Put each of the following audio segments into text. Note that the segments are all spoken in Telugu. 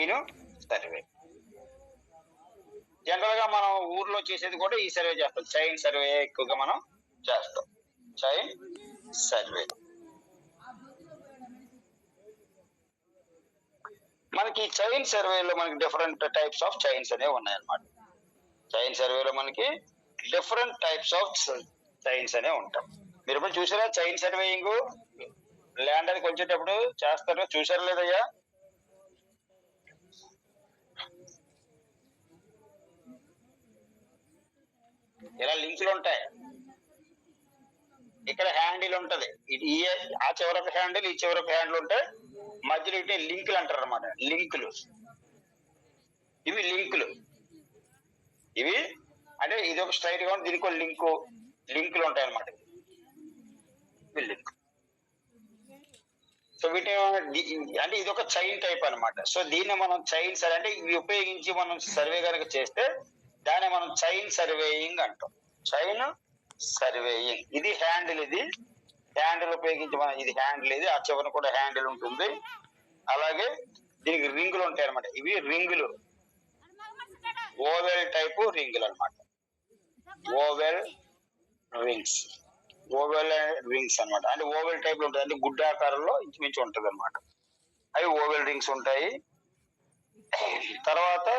Chain survey. జనరల్ గా మనం ఊర్లో చేసేది కూడా ఈ సర్వే చేస్తాం. చైన్ సర్వే ఎక్కువగా మనం చేస్తాం. Chain survey. మనకి చైన్ సర్వేలో మనకి డిఫరెంట్ టైప్స్ ఆఫ్ చైన్స్ అనేవి ఉన్నాయన్నమాట. చైన్ సర్వేలో మనకి డిఫరెంట్ టైప్స్ ఆఫ్ చైన్స్ అనేవి ఉంటాయి. మీరు ఇప్పుడు చూసారా చైన్ సర్వేయింగ్ ల్యాండ్ అని వచ్చేటప్పుడు చేస్తారో చూసారా లేదయ్యా? ఇలా లింకులు ఉంటాయి. ఇక్కడ హ్యాండిల్ ఉంటది, ఆ చివరొక హ్యాండిల్ ఈ చివరొక హ్యాండిల్ ఉంటాయి. మధ్యలో ఇటే లింకులు అంటారు అనమాట. లింకులు, ఇవి లింకులు. ఇవి అంటే ఇది ఒక స్ట్రైట్ గా ఉంది, దీనికి లింకులు ఉంటాయి అనమాట. లింక్. సో వీటి అంటే ఇది ఒక చైన్ టైప్ అనమాట. సో దీన్ని మనం చైన్ సర్వే అంటే ఇవి ఉపయోగించి మనం సర్వే కనుక చేస్తే దాన్ని మనం చైన్ సర్వేయింగ్ అంటాం. Chain surveying. ఇది హ్యాండిల్, ఇది హ్యాండిల్ ఉపయోగించి మనం ఇది హ్యాండిల్, ఇది ఆ చివరన కూడా హ్యాండిల్ ఉంటుంది. అలాగే దీనికి రింగులు ఉంటాయి అనమాట. ఇవి రింగులు, ఓవెల్ టైపు రింగులు అనమాట. ఓవెల్ రింగ్స్, ఓవెల్ రింగ్స్ అనమాట. అంటే ఓవెల్ టైప్ లో ఉంటుంది, అంటే గుడ్డ ఆకారంలో ఇంచుమించు ఉంటుంది అనమాట. అవి ఓవెల్ రింగ్స్ ఉంటాయి. తర్వాత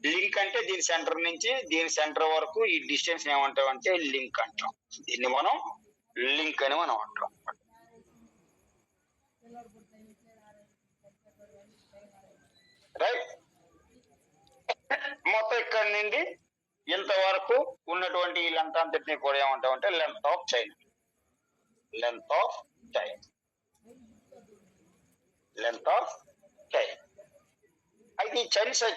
లింక్ అంటే దీని సెంటర్ నుంచి దీని సెంటర్ వరకు ఈ డిస్టెన్స్ ఏమంటామంటే లింక్ అంటాం. దీన్ని మనం లింక్ అని మనం అంటాం. రైట్. మొత్తం ఇక్కడ నుండి ఇంతవరకు ఉన్నటువంటి ఈ లెంత్ అంతటిని కూడా ఏమంటామంటే length of chain. Length of chain, length of chain. అయితే ఈ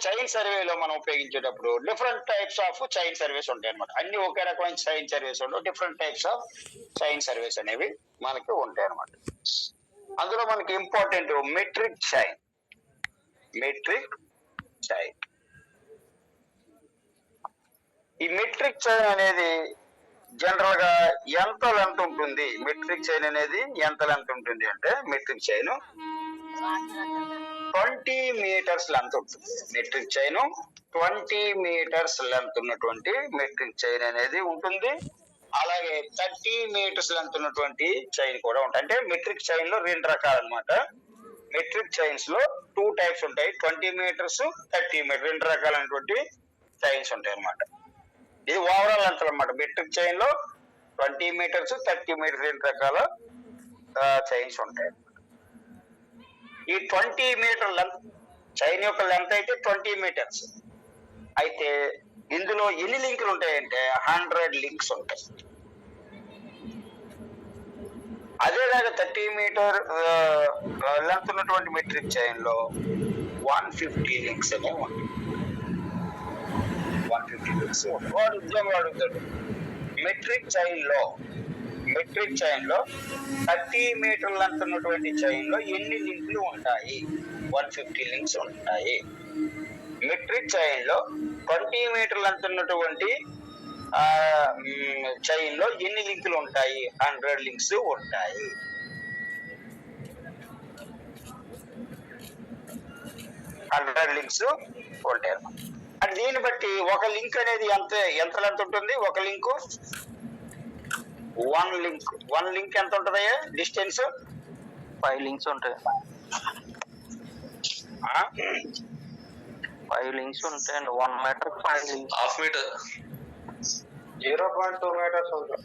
చైన్ సర్వేలో మనం ఉపయోగించేటప్పుడు different types of chain surveys ఉంటాయి అనమాట. అన్ని ఒకే రకమైన చైన్ సర్వేస్ ఉండవు, different types of chain surveys అనేవి మనకి ఉంటాయి అనమాట. అందులో మనకి important metric chain. Metric chain. ఈ మెట్రిక్ చైన్ అనేది జనరల్ గా ఎంత లెంత్ ఉంటుంది? మెట్రిక్ చైన్ అనేది ఎంత లెంత్ ఉంటుంది అంటే మెట్రిక్ చైన్ 20 మీటర్స్ లెంత్ ఉంటుంది. మెట్రిక్ చైన్ 20 మీటర్స్ లెంత్ ఉన్నటువంటి మెట్రిక్ చైన్ అనేది ఉంటుంది. అలాగే 30 మీటర్స్ లెంత్ ఉన్నటువంటి చైన్ కూడా ఉంటాయి. అంటే మెట్రిక్ చైన్ లో రెండు రకాలు అనమాట. మెట్రిక్ చైన్స్ లో 2 టైప్స్ ఉంటాయి, 20 మీటర్స్ 30 మీటర్స్, రెండు రకాలైనటువంటి చైన్స్ ఉంటాయి అనమాట. ఇది ఓవరాల్ లెంత్ అనమాట. మెట్రిక్ చైన్ లో 20 మీటర్స్ 30 మీటర్స్ రెండు రకాల చైన్స్ ఉంటాయి. ఈ 20 మీటర్ లెంత్ చైన్ యొక్క లెంత్ అయితే 20 మీటర్స్. అయితే ఇందులో ఎన్ని లింకులు ఉంటాయంటే 100 లింక్స్ ఉంటాయి. అదేలాగా 30 మీటర్ లెంత్ ఉన్నటువంటి మెట్రిక్ చైన్ లో 150 లింక్స్ అనేవి ఉంటాయి. 150 లింక్స్. వాడు ఉద్యోగం అడుగుతాడు, మెట్రిక్ చైన్ లో 30 మీటర్ లెంత్ ఉన్నటువంటి చైన్ లో ఎన్ని లింకులు ఉంటాయి? 150 లింక్స్ ఉంటాయి. మెట్రిక్ చైన్ లో 20 మీటర్ లెంత్ ఉన్నటువంటి చైన్ లో ఎన్ని లింకులు ఉంటాయి? 100 లింక్స్ ఉంటాయి. 100 లింక్స్ ఉంటాయి. అంటే దీన్ని బట్టి ఒక లింక్ అనేది ఎంత లెంత్ ఉంటుంది? ఒక లింక్ వన్ లింక్ ఎంత ఉంటదయ్యా డిస్టెన్స్? 5 లింక్స్ ఉంటాయి. 5 లింక్స్ ఉంటాయండి. 1 meter 5 links. Half meter 0.2 meters ఉంటుంది.